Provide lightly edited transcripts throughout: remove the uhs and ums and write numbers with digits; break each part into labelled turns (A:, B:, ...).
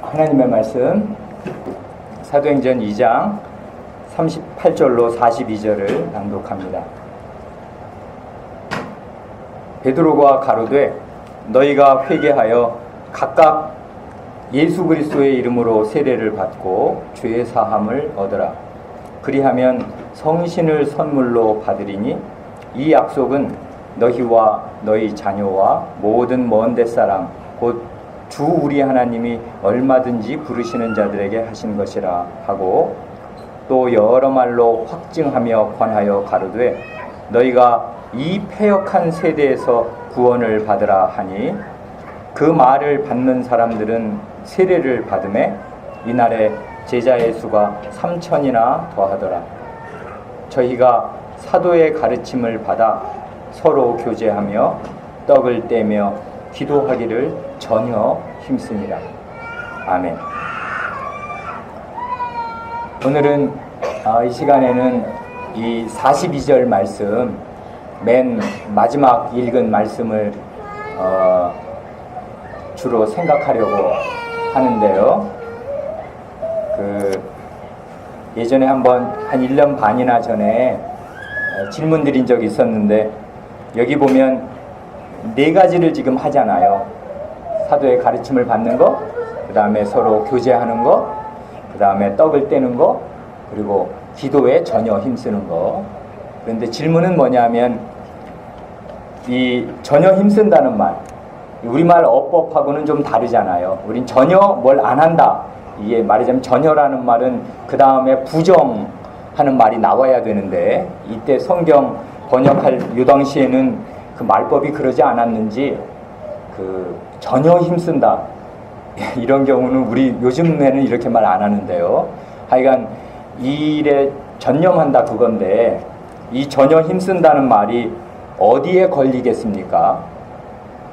A: 하나님의 말씀 사도행전 2장 38절로 42절을 낭독합니다. 베드로가 가로되 너희가 회개하여 각각 예수 그리스도의 이름으로 세례를 받고 죄 사함을 얻으라. 그리하면 성신을 선물로 받으리니 이 약속은 너희와 너희 자녀와 모든 먼 데사람 곧 주 우리 하나님이 얼마든지 부르시는 자들에게 하신 것이라 하고, 또 여러 말로 확증하며 권하여 가로되 너희가 이 패역한 세대에서 구원을 받으라 하니, 그 말을 받는 사람들은 세례를 받음에 이날에 제자의 수가 3,000이나 더하더라. 저희가 사도의 가르침을 받아 서로 교제하며 떡을 떼며 기도하기를 전혀 힘씁니다. 아멘. 오늘은 이 시간에는 이 42절 말씀, 맨 마지막 읽은 말씀을 주로 생각하려고 하는데요. 예전에 한번 한 1년 반이나 전에 질문 드린 적이 있었는데, 여기 보면 4가지를 지금 하잖아요. 사도의 가르침을 받는 거, 그 다음에 서로 교제하는 거, 그 다음에 떡을 떼는 거, 그리고 기도에 전혀 힘쓰는 거. 그런데 질문은 뭐냐면, 이 전혀 힘쓴다는 말, 우리말 어법하고는 좀 다르잖아요. 우린 전혀 뭘 안 한다, 이게 말하자면 전혀라는 말은 그 다음에 부정하는 말이 나와야 되는데, 이때 성경 번역할 요 당시에는 그 말법이 그러지 않았는지 전혀 힘쓴다 이런 경우는 우리 요즘에는 이렇게 말 안 하는데요. 하여간 이 일에 전념한다 그건데, 이 전혀 힘쓴다는 말이 어디에 걸리겠습니까?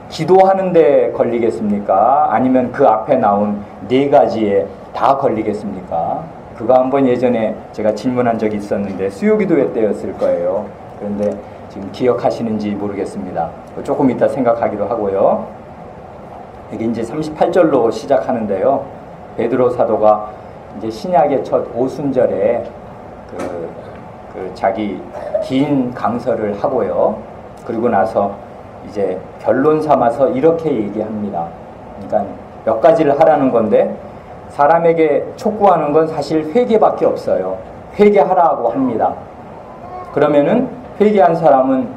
A: 기도하는 데 걸리겠습니까? 아니면 그 앞에 나온 4가지에 다 걸리겠습니까? 그거 한번 예전에 제가 질문한 적이 있었는데 수요기도회 때였을 거예요. 그런데 지금 기억하시는지 모르겠습니다. 조금 이따 생각하기로 하고요. 여기 이제 38절로 시작하는데요. 베드로 사도가 이제 신약의 첫 오순절에 자기 긴 강설을 하고요. 그리고 나서 이제 결론 삼아서 이렇게 얘기합니다. 그러니까 몇 가지를 하라는 건데, 사람에게 촉구하는 건 사실 회개밖에 없어요. 회개하라고 합니다. 그러면은 회개한 사람은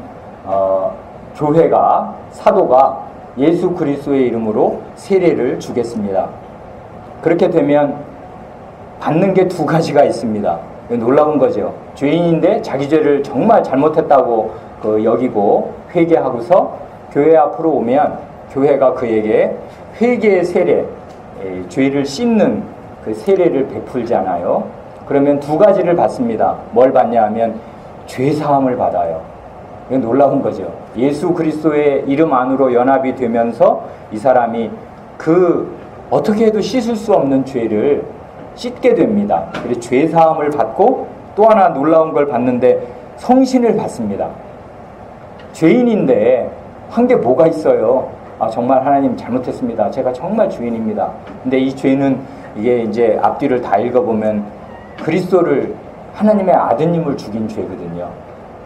A: 교회가, 사도가 예수 그리스도의 이름으로 세례를 주겠습니다. 그렇게 되면 받는 게 2가지가 있습니다. 놀라운 거죠. 죄인인데 자기 죄를 정말 잘못했다고 여기고 회개하고서 교회 앞으로 오면 교회가 그에게 회개의 세례, 죄를 씻는 그 세례를 베풀잖아요. 그러면 2가지를 받습니다. 뭘 받냐 하면 죄사함을 받아요. 이건 놀라운 거죠. 예수 그리스도의 이름 안으로 연합이 되면서 이 사람이 어떻게 해도 씻을 수 없는 죄를 씻게 됩니다. 그래서 죄사함을 받고, 또 하나 놀라운 걸 받는데 성신을 받습니다. 죄인인데 한 게 뭐가 있어요? 정말 하나님 잘못했습니다. 제가 정말 죄인입니다. 근데 이 죄는, 이게 이제 앞뒤를 다 읽어보면 그리스도를, 하나님의 아드님을 죽인 죄거든요.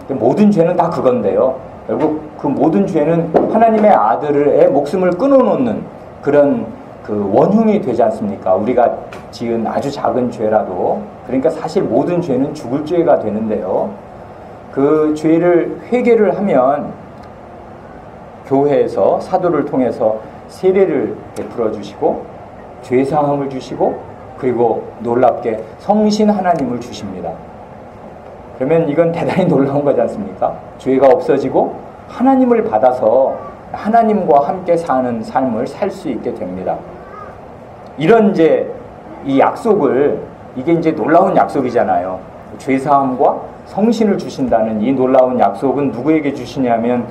A: 모든 죄는 다 그건데요. 결국 그 모든 죄는 하나님의 아들의 목숨을 끊어놓는 그런 원흉이 되지 않습니까? 우리가 지은 아주 작은 죄라도. 그러니까 사실 모든 죄는 죽을 죄가 되는데요. 그 죄를 회개를 하면 교회에서 사도를 통해서 세례를 베풀어 주시고 죄사함을 주시고, 그리고 놀랍게 성신 하나님을 주십니다. 그러면 이건 대단히 놀라운 거지 않습니까? 죄가 없어지고 하나님을 받아서 하나님과 함께 사는 삶을 살 수 있게 됩니다. 이런 이제 이 약속을, 이게 이제 놀라운 약속이잖아요. 죄사함과 성신을 주신다는 이 놀라운 약속은 누구에게 주시냐면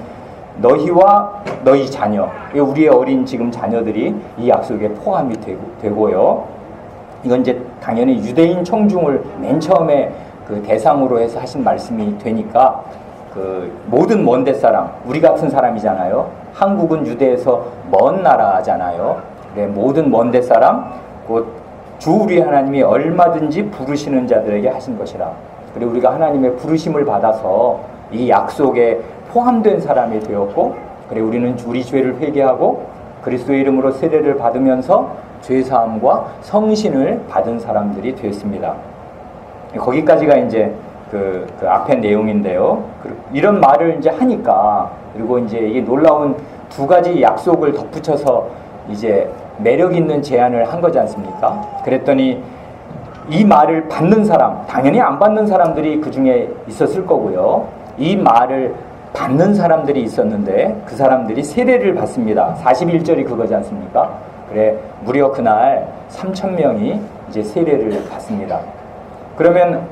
A: 너희와 너희 자녀, 우리의 어린 지금 자녀들이 이 약속에 포함이 되고요. 이건 이제 당연히 유대인 청중을 맨 처음에 대상으로 해서 하신 말씀이 되니까, 모든 먼 데 사람, 우리 같은 사람이잖아요. 한국은 유대에서 먼 나라잖아요. 그래, 모든 먼데 사람 곧 주 우리 하나님이 얼마든지 부르시는 자들에게 하신 것이라. 그리고 우리가 하나님의 부르심을 받아서 이 약속에 포함된 사람이 되었고, 그래 우리는 우리 죄를 회개하고 그리스도의 이름으로 세례를 받으면서 죄사함과 성신을 받은 사람들이 됐습니다. 거기까지가 이제 그 앞의 내용인데요. 이런 말을 이제 하니까, 그리고 이제 이 놀라운 두 가지 약속을 덧붙여서 이제 매력 있는 제안을 한 거지 않습니까? 그랬더니 이 말을 받는 사람, 당연히 안 받는 사람들이 그 중에 있었을 거고요. 이 말을 받는 사람들이 있었는데 그 사람들이 세례를 받습니다. 41절이 그거지 않습니까? 그래, 무려 그날 3,000명이 이제 세례를 받습니다. 그러면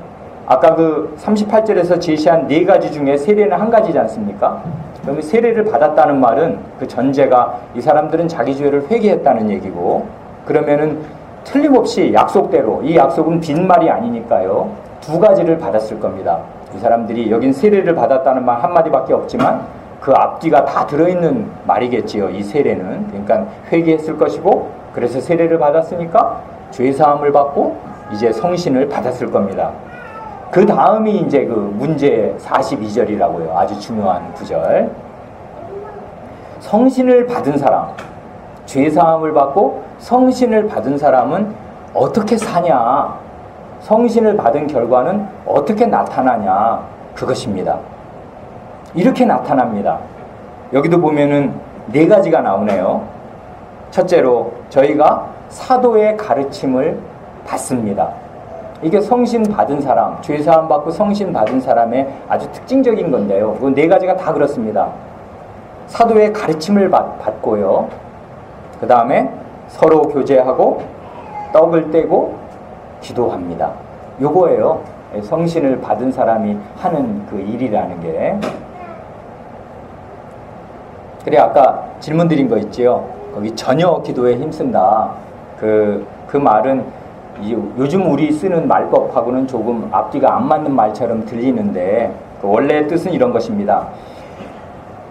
A: 아까 그 38절에서 제시한 네 가지 중에 세례는 한 가지지 않습니까? 그러면 세례를 받았다는 말은 그 전제가 이 사람들은 자기 죄를 회개했다는 얘기고, 그러면은 틀림없이 약속대로, 이 약속은 빈말이 아니니까요, 두 가지를 받았을 겁니다. 이 사람들이 여긴 세례를 받았다는 말 한마디밖에 없지만 그 앞뒤가 다 들어있는 말이겠지요. 이 세례는 그러니까 회개했을 것이고, 그래서 세례를 받았으니까 죄사함을 받고 이제 성신을 받았을 겁니다. 그 다음이 이제 그 문제 42절이라고요. 아주 중요한 구절. 성신을 받은 사람, 죄사함을 받고 성신을 받은 사람은 어떻게 사냐? 성신을 받은 결과는 어떻게 나타나냐? 그것입니다. 이렇게 나타납니다. 여기도 보면은 네 가지가 나오네요. 첫째로 저희가 사도의 가르침을 받습니다. 이게 성신 받은 사람, 죄사함 받고 성신 받은 사람의 아주 특징적인 건데요. 그 네 가지가 다 그렇습니다. 사도의 가르침을 받고요. 그 다음에 서로 교제하고 떡을 떼고 기도합니다. 요거예요. 성신을 받은 사람이 하는 그 일이라는 게. 그래, 아까 질문 드린 거 있지요. 거기 전혀 기도에 힘쓴다. 그 말은 요즘 우리 쓰는 말법하고는 조금 앞뒤가 안 맞는 말처럼 들리는데, 그 원래의 뜻은 이런 것입니다.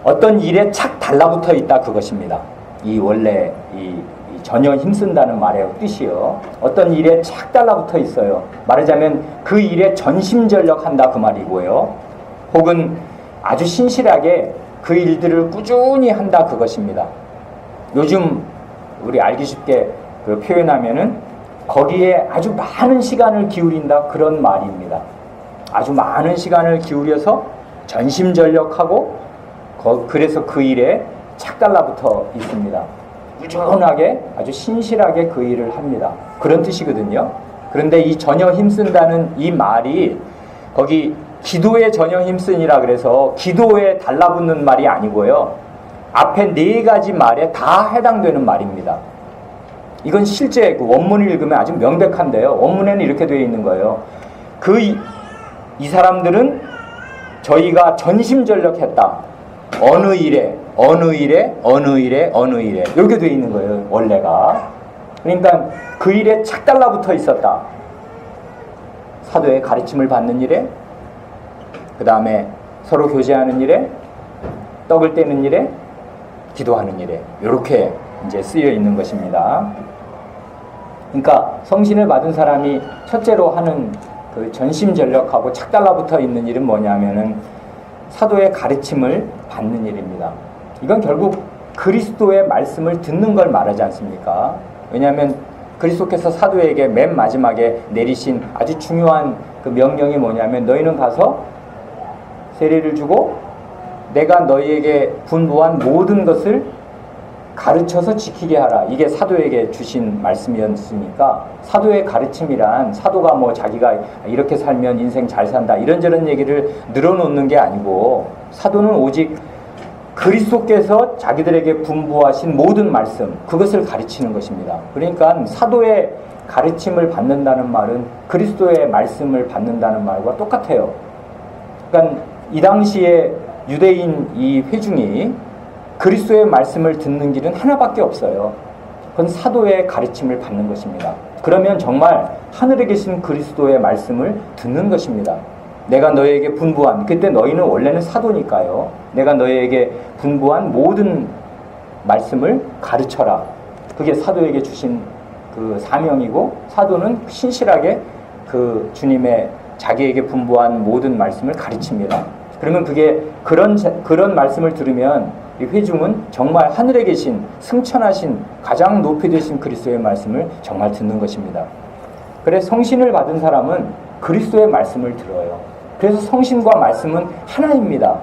A: 어떤 일에 착 달라붙어 있다, 그것입니다. 이 원래 이 전혀 힘쓴다는 말의 뜻이요. 어떤 일에 착 달라붙어 있어요. 말하자면 그 일에 전심전력한다, 그 말이고요. 혹은 아주 신실하게 그 일들을 꾸준히 한다, 그것입니다. 요즘 우리 알기 쉽게 그 표현하면은 거기에 아주 많은 시간을 기울인다, 그런 말입니다. 아주 많은 시간을 기울여서 전심전력하고 그래서 그 일에 착 달라붙어 있습니다. 꾸준하게 아주 신실하게 그 일을 합니다. 그런 뜻이거든요. 그런데 이 전혀 힘쓴다는 이 말이 거기 기도에 전혀 힘쓰니라 그래서 기도에 달라붙는 말이 아니고요. 앞에 네 가지 말에 다 해당되는 말입니다. 이건 실제 그 원문을 읽으면 아주 명백한데요. 원문에는 이렇게 되어 있는 거예요. 이 사람들은 저희가 전심전력했다. 어느 일에, 어느 일에, 어느 일에, 어느 일에. 이렇게 되어 있는 거예요, 원래가. 그러니까 그 일에 착 달라붙어 있었다. 사도의 가르침을 받는 일에, 그 다음에 서로 교제하는 일에, 떡을 떼는 일에, 기도하는 일에. 이렇게 이제 쓰여 있는 것입니다. 그러니까 성신을 받은 사람이 첫째로 하는 그 전심전력하고 착 달라붙어 있는 일은 뭐냐면은 사도의 가르침을 받는 일입니다. 이건 결국 그리스도의 말씀을 듣는 걸 말하지 않습니까? 왜냐하면 그리스도께서 사도에게 맨 마지막에 내리신 아주 중요한 그 명령이 뭐냐면 너희는 가서 세례를 주고 내가 너희에게 분부한 모든 것을 가르쳐서 지키게 하라. 이게 사도에게 주신 말씀이었으니까 사도의 가르침이란 사도가 뭐 자기가 이렇게 살면 인생 잘 산다 이런저런 얘기를 늘어놓는 게 아니고 사도는 오직 그리스도께서 자기들에게 분부하신 모든 말씀 그것을 가르치는 것입니다. 그러니까 사도의 가르침을 받는다는 말은 그리스도의 말씀을 받는다는 말과 똑같아요. 그러니까 이 당시에 유대인 이 회중이 그리스도의 말씀을 듣는 길은 하나밖에 없어요. 그건 사도의 가르침을 받는 것입니다. 그러면 정말 하늘에 계신 그리스도의 말씀을 듣는 것입니다. 내가 너희에게 분부한, 그때 너희는 원래는 사도니까요. 내가 너희에게 분부한 모든 말씀을 가르쳐라. 그게 사도에게 주신 그 사명이고, 사도는 신실하게 그 주님의 자기에게 분부한 모든 말씀을 가르칩니다. 그러면 그게 그런 말씀을 들으면 이 회중은 정말 하늘에 계신 승천하신 가장 높이 되신 그리스도의 말씀을 정말 듣는 것입니다. 그래서 성신을 받은 사람은 그리스도의 말씀을 들어요. 그래서 성신과 말씀은 하나입니다.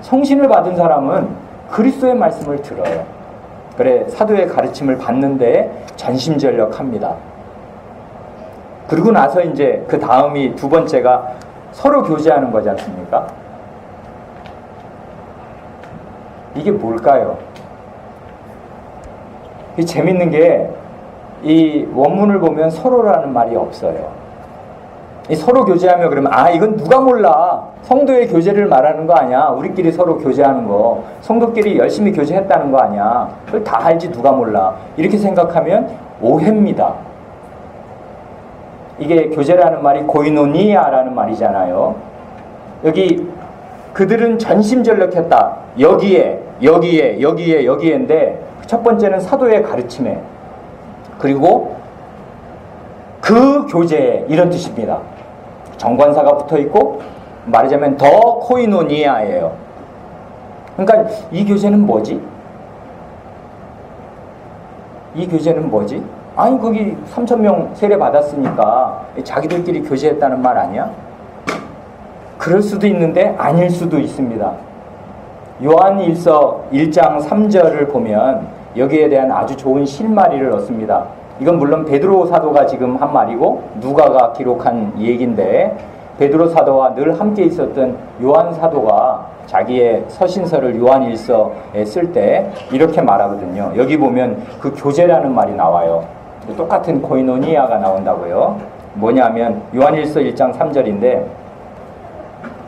A: 성신을 받은 사람은 그리스도의 말씀을 들어요. 그래, 사도의 가르침을 받는 데에 전심전력합니다. 그리고 나서 이제 그 다음이 두 번째가 서로 교제하는 거지 않습니까? 이게 뭘까요? 이 재밌는 게 이 원문을 보면 서로라는 말이 없어요. 이 서로 교제하며 그러면 이건 누가 몰라, 성도의 교제를 말하는 거 아니야, 우리끼리 서로 교제하는 거, 성도끼리 열심히 교제했다는 거 아니야, 그걸 다 알지 누가 몰라, 이렇게 생각하면 오해입니다. 이게 교제라는 말이 고이노니아라는 말이잖아요. 여기 그들은 전심전력했다, 여기에인데, 첫 번째는 사도의 가르침에, 그리고 그 교제에, 이런 뜻입니다. 정관사가 붙어있고, 말하자면 더 코이노니아예요. 그러니까 이 교제는 뭐지? 아니 거기 3,000명 세례 받았으니까 자기들끼리 교제했다는 말 아니야? 그럴 수도 있는데 아닐 수도 있습니다. 요한일서 1장 3절을 보면 여기에 대한 아주 좋은 실마리를 얻습니다. 이건 물론 베드로 사도가 지금 한 말이고 누가가 기록한 얘기인데, 베드로 사도와 늘 함께 있었던 요한 사도가 자기의 서신서를 요한일서에 쓸 때 이렇게 말하거든요. 여기 보면 그 교제라는 말이 나와요. 똑같은 코이노니아가 나온다고요. 뭐냐면 요한일서 1장 3절인데,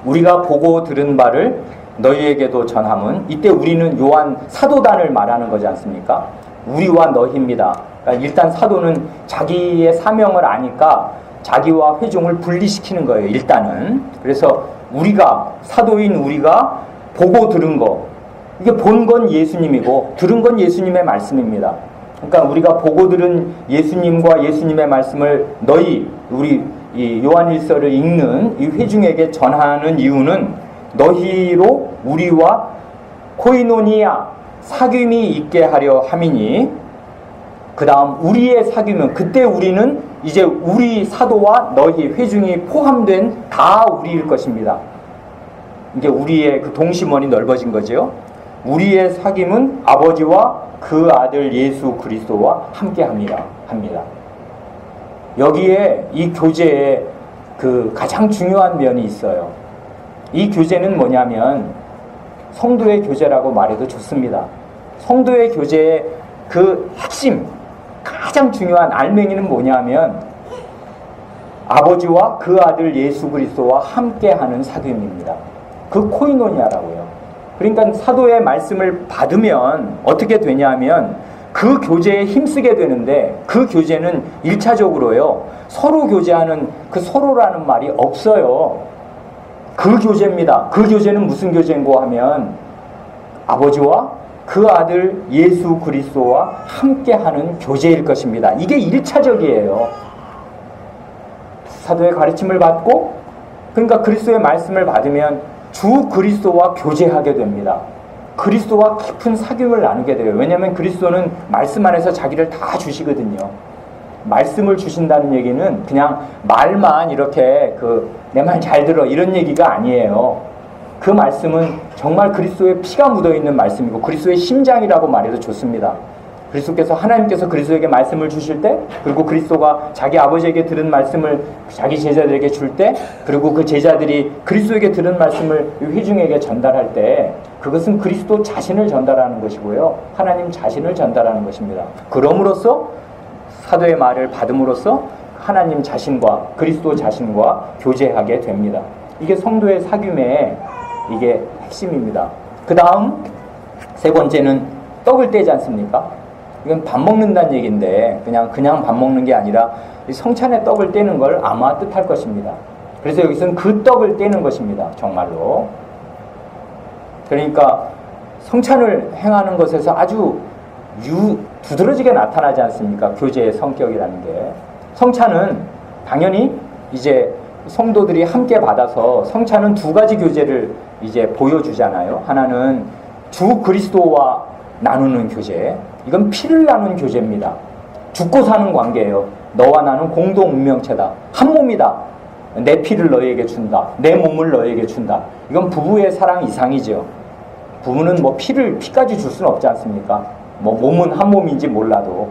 A: 우리가 보고 들은 바를 너희에게도 전함은, 이때 우리는 요한 사도단을 말하는 거지 않습니까? 우리와 너희입니다. 그러니까 일단 사도는 자기의 사명을 아니까 자기와 회중을 분리시키는 거예요, 일단은. 그래서 우리가, 사도인 우리가 보고 들은 거, 이게 본 건 예수님이고 들은 건 예수님의 말씀입니다. 그러니까 우리가 보고 들은 예수님과 예수님의 말씀을 우리 이 요한일서를 읽는 이 회중에게 전하는 이유는 너희로 우리와 코이노니아, 사귐이 있게 하려 함이니, 그 다음 우리의 사귐은, 그때 우리는 이제 우리 사도와 너희 회중이 포함된 다 우리일 것입니다. 이게 우리의 그 동심원이 넓어진 거죠. 우리의 사귐은 아버지와 그 아들 예수 그리스도와 함께 합니다. 여기에 이 교제에 그 가장 중요한 면이 있어요. 이 교제는 뭐냐면 성도의 교제라고 말해도 좋습니다. 성도의 교제의 그 핵심, 가장 중요한 알맹이는 뭐냐면 아버지와 그 아들 예수 그리스도와 함께하는 사귐입니다. 그 코이노니아라고요. 그러니까 사도의 말씀을 받으면 어떻게 되냐면 그 교제에 힘쓰게 되는데, 그 교제는 1차적으로요, 서로 교제하는 그 서로라는 말이 없어요. 그 교제입니다. 그 교제는 무슨 교제인고 하면 아버지와 그 아들 예수 그리스도와 함께하는 교제일 것입니다. 이게 1차적이에요. 사도의 가르침을 받고, 그러니까 그리스도의 말씀을 받으면 주 그리스도와 교제하게 됩니다. 그리스도와 깊은 사귐을 나누게 돼요. 왜냐하면 그리스도는 말씀 안에서 자기를 다 주시거든요. 말씀을 주신다는 얘기는 그냥 말만 이렇게 내 말 잘 들어 이런 얘기가 아니에요. 그 말씀은 정말 그리스도의 피가 묻어있는 말씀이고 그리스도의 심장이라고 말해도 좋습니다. 그리스도께서, 하나님께서 그리스도에게 말씀을 주실 때, 그리고 그리스도가 자기 아버지에게 들은 말씀을 자기 제자들에게 줄 때, 그리고 그 제자들이 그리스도에게 들은 말씀을 회중에게 전달할 때, 그것은 그리스도 자신을 전달하는 것이고요, 하나님 자신을 전달하는 것입니다. 그럼으로써 사도의 말을 받음으로써 하나님 자신과 그리스도 자신과 교제하게 됩니다. 이게 성도의 사귐의 이게 핵심입니다. 그 다음 세 번째는 떡을 떼지 않습니까? 이건 밥 먹는다는 얘기인데 그냥 밥 먹는 게 아니라 성찬의 떡을 떼는 걸 아마 뜻할 것입니다. 그래서 여기서는 그 떡을 떼는 것입니다. 정말로. 그러니까 성찬을 행하는 것에서 아주 두드러지게 나타나지 않습니까? 교제의 성격이라는 게. 성찬은 당연히 이제 성도들이 함께 받아서 성찬은 두 가지 교제를 이제 보여주잖아요. 하나는 주 그리스도와 나누는 교제. 이건 피를 나눈 교제입니다. 죽고 사는 관계예요. 너와 나는 공동 운명체다. 한 몸이다. 내 피를 너에게 준다. 내 몸을 너에게 준다. 이건 부부의 사랑 이상이죠. 부부는 뭐 피까지 줄 수는 없지 않습니까? 뭐 몸은 한 몸인지 몰라도.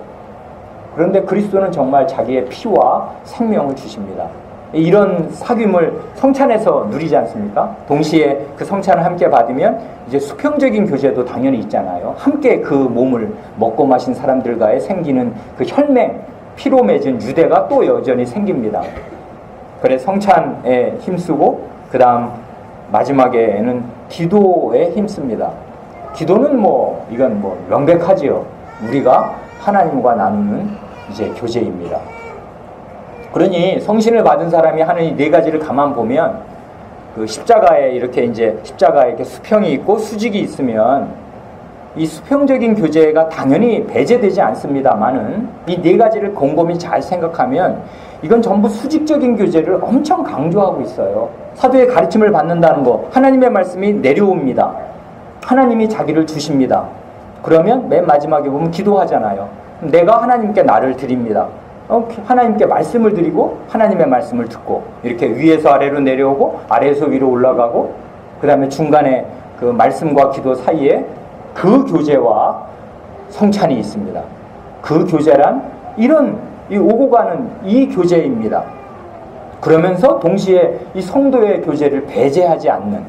A: 그런데 그리스도는 정말 자기의 피와 생명을 주십니다. 이런 사귐을 성찬에서 누리지 않습니까? 동시에 그 성찬을 함께 받으면 이제 수평적인 교제도 당연히 있잖아요. 함께 그 몸을 먹고 마신 사람들과의 생기는 그 혈맹, 피로 맺은 유대가 또 여전히 생깁니다. 그래 성찬에 힘쓰고 그 다음 마지막에는 기도에 힘씁니다. 기도는 이건 명백하지요. 우리가 하나님과 나누는 이제 교제입니다. 그러니 성신을 받은 사람이 하는 이 네 가지를 가만 보면 그 십자가에 이렇게 수평이 있고 수직이 있으면 이 수평적인 교제가 당연히 배제되지 않습니다만은 이 네 가지를 곰곰이 잘 생각하면 이건 전부 수직적인 교제를 엄청 강조하고 있어요. 사도의 가르침을 받는다는 거, 하나님의 말씀이 내려옵니다. 하나님이 자기를 주십니다. 그러면 맨 마지막에 보면 기도하잖아요. 내가 하나님께 나를 드립니다. 하나님께 말씀을 드리고 하나님의 말씀을 듣고 이렇게 위에서 아래로 내려오고 아래에서 위로 올라가고 그 다음에 중간에 그 말씀과 기도 사이에 그 교제와 성찬이 있습니다. 그 교제란 이런 이 오고 가는 이 교제입니다. 그러면서 동시에 이 성도의 교제를 배제하지 않는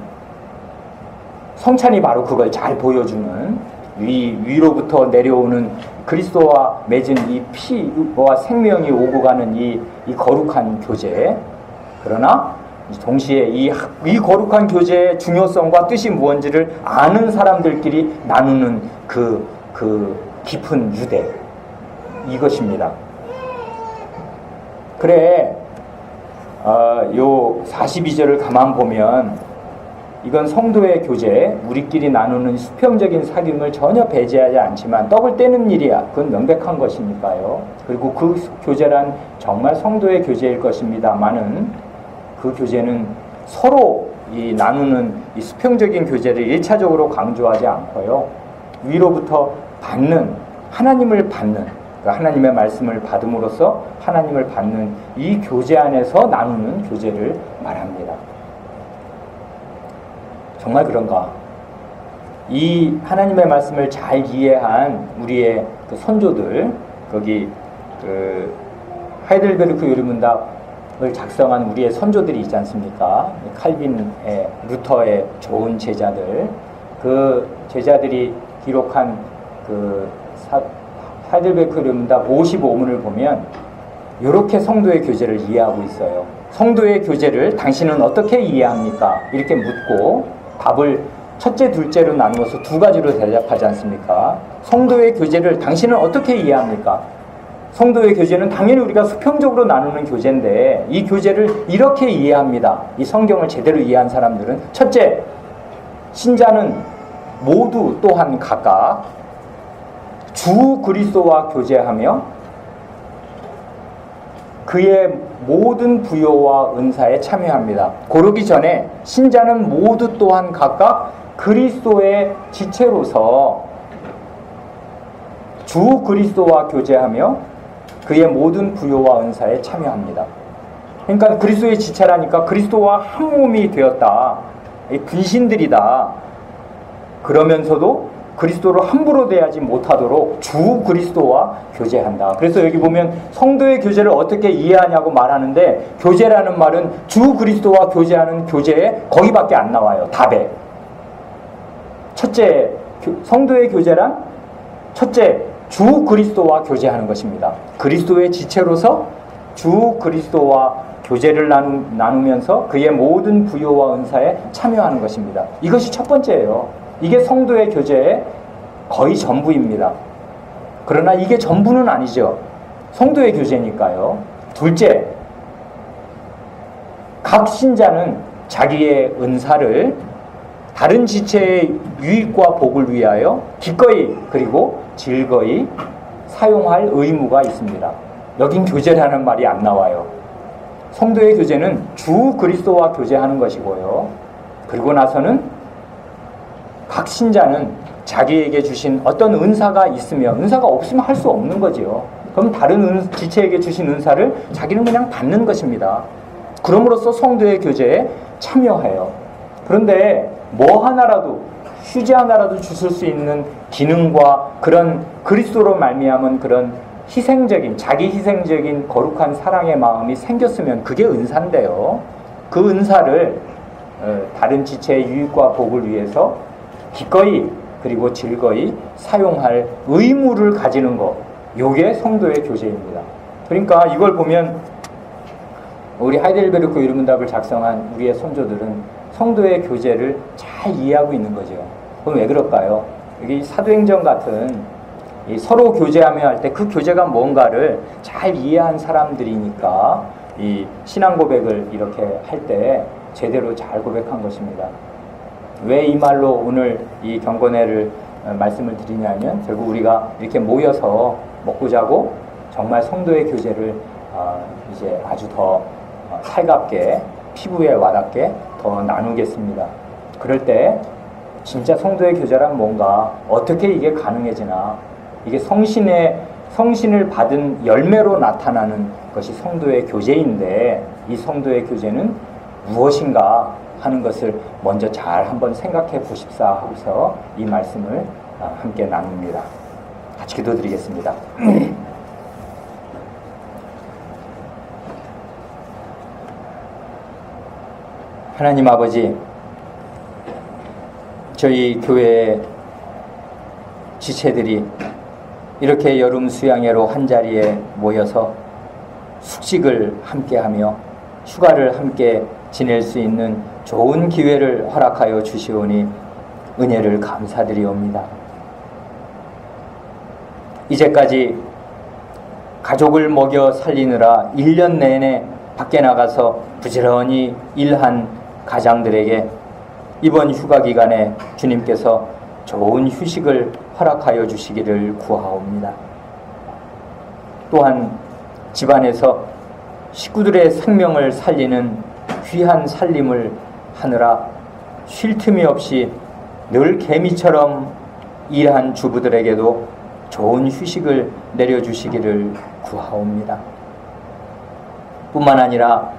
A: 성찬이 바로 그걸 잘 보여주는 위로부터 내려오는 그리스도와 맺은 이 피와 생명이 오고 가는 이 거룩한 교제. 그러나 동시에 이 거룩한 교제의 중요성과 뜻이 무언지를 아는 사람들끼리 나누는 그 깊은 유대. 이것입니다. 그래, 요 42절을 가만 보면 이건 성도의 교제, 우리끼리 나누는 수평적인 사귐을 전혀 배제하지 않지만 떡을 떼는 일이야. 그건 명백한 것이니까요. 그리고 그 교제란 정말 성도의 교제일 것입니다만은 그 교제는 서로 이 나누는 이 수평적인 교제를 1차적으로 강조하지 않고요. 위로부터 하나님을 받는, 하나님의 말씀을 받음으로써 하나님을 받는 이 교제 안에서 나누는 교제를 말합니다. 정말 그런가? 이 하나님의 말씀을 잘 이해한 우리의 그 선조들, 거기 그 하이델베르크 요리문답을 작성한 우리의 선조들이 있지 않습니까? 칼빈의, 루터의 좋은 제자들, 그 제자들이 기록한 그 하이델베르크 요리문답 55문을 보면 이렇게 성도의 교제를 이해하고 있어요. 성도의 교제를 당신은 어떻게 이해합니까? 이렇게 묻고 답을 첫째, 둘째로 나누어서 두 가지로 대답하지 않습니까? 성도의 교제를 당신은 어떻게 이해합니까? 성도의 교제는 당연히 우리가 수평적으로 나누는 교제인데 이 교제를 이렇게 이해합니다. 이 성경을 제대로 이해한 사람들은 첫째, 신자는 모두 또한 각각 주 그리스도와 교제하며 그의 모든 부요와 은사에 참여합니다. 고르기 전에 신자는 모두 또한 각각 그리스도의 지체로서 주 그리스도와 교제하며 그의 모든 부요와 은사에 참여합니다. 그러니까 그리스도의 지체라니까 그리스도와 한 몸이 되었다. 분신들이다. 그러면서도 그리스도로 함부로 대하지 못하도록 주 그리스도와 교제한다. 그래서 여기 보면 성도의 교제를 어떻게 이해하냐고 말하는데 교제라는 말은 주 그리스도와 교제하는 교제에 거기밖에 안 나와요. 답에. 첫째, 성도의 교제란 첫째, 주 그리스도와 교제하는 것입니다. 그리스도의 지체로서 주 그리스도와 교제를 나누면서 그의 모든 부요와 은사에 참여하는 것입니다. 이것이 첫 번째예요. 이게 성도의 교제의 거의 전부입니다. 그러나 이게 전부는 아니죠. 성도의 교제니까요. 둘째, 각 신자는 자기의 은사를 다른 지체의 유익과 복을 위하여 기꺼이 그리고 즐거이 사용할 의무가 있습니다. 여긴 교제라는 말이 안 나와요. 성도의 교제는 주 그리스도와 교제하는 것이고요. 그리고 나서는 각 신자는 자기에게 주신 어떤 은사가 있으면, 은사가 없으면 할 수 없는 거지요. 그럼 다른 지체에게 주신 은사를 자기는 그냥 받는 것입니다. 그럼으로써 성도의 교제에 참여해요. 그런데 뭐 하나라도, 휴지 하나라도 주실 수 있는 기능과 그런 그리스도로 말미암은 그런 희생적인, 자기 희생적인 거룩한 사랑의 마음이 생겼으면 그게 은사인데요. 그 은사를 다른 지체의 유익과 복을 위해서 기꺼이 그리고 즐거이 사용할 의무를 가지는 것, 요게 성도의 교제입니다. 그러니까 이걸 보면 우리 하이델베르크 이루문답을 작성한 우리의 선조들은 성도의 교제를 잘 이해하고 있는 거죠. 그럼 왜 그럴까요? 여기 사도행전 같은 이 서로 교제하며 할 때 그 교제가 뭔가를 잘 이해한 사람들이니까 이 신앙 고백을 이렇게 할 때 제대로 잘 고백한 것입니다. 왜 이 말로 오늘 이 경건회를 말씀을 드리냐면, 결국 우리가 이렇게 모여서 먹고 자고 정말 성도의 교제를 이제 아주 더 살갑게, 피부에 와닿게 더 나누겠습니다. 그럴 때 진짜 성도의 교제란 뭔가, 어떻게 이게 가능해지나, 이게 성신을 받은 열매로 나타나는 것이 성도의 교제인데, 이 성도의 교제는 무엇인가 하는 것을 먼저 잘 한번 생각해 보십사 하고서 이 말씀을 함께 나눕니다. 같이 기도드리겠습니다. 하나님 아버지, 저희 교회의 지체들이 이렇게 여름 수양회로 한자리에 모여서 숙식을 함께하며 휴가를 함께 지낼 수 있는 좋은 기회를 허락하여 주시오니 은혜를 감사드리옵니다. 이제까지 가족을 먹여 살리느라 1년 내내 밖에 나가서 부지런히 일한 가장들에게 이번 휴가 기간에 주님께서 좋은 휴식을 허락하여 주시기를 구하옵니다. 또한 집안에서 식구들의 생명을 살리는 귀한 살림을 하느라 쉴 틈이 없이 늘 개미처럼 일한 주부들에게도 좋은 휴식을 내려주시기를 구하옵니다. 뿐만 아니라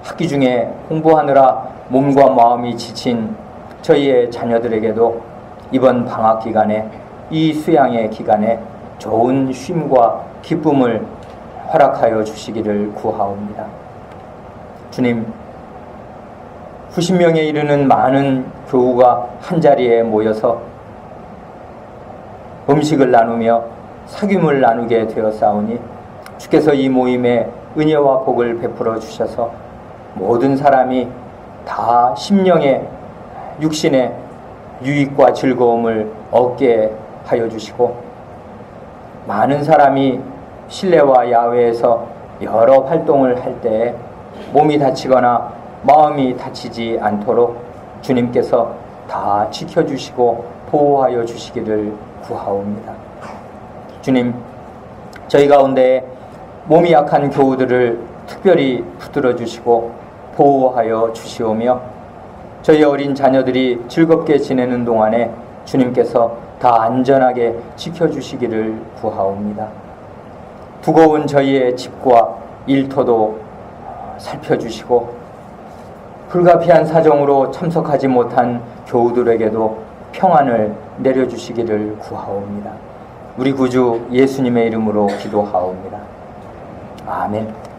A: 학기 중에 공부하느라 몸과 마음이 지친 저희의 자녀들에게도 이번 방학 기간에, 이 수양의 기간에 좋은 쉼과 기쁨을 허락하여 주시기를 구하옵니다. 주님, 90명에 이르는 많은 교우가 한자리에 모여서 음식을 나누며 사귐을 나누게 되었사오니 주께서 이 모임에 은혜와 복을 베풀어 주셔서 모든 사람이 다 심령의, 육신의 유익과 즐거움을 얻게 하여 주시고, 많은 사람이 실내와 야외에서 여러 활동을 할 때 몸이 다치거나 마음이 다치지 않도록 주님께서 다 지켜주시고 보호하여 주시기를 구하옵니다. 주님, 저희 가운데 몸이 약한 교우들을 특별히 붙들어 주시고 보호하여 주시오며, 저희 어린 자녀들이 즐겁게 지내는 동안에 주님께서 다 안전하게 지켜주시기를 구하옵니다. 두고온 저희의 집과 일터도 살펴주시고, 불가피한 사정으로 참석하지 못한 교우들에게도 평안을 내려주시기를 구하옵니다. 우리 구주 예수님의 이름으로 기도하옵니다. 아멘.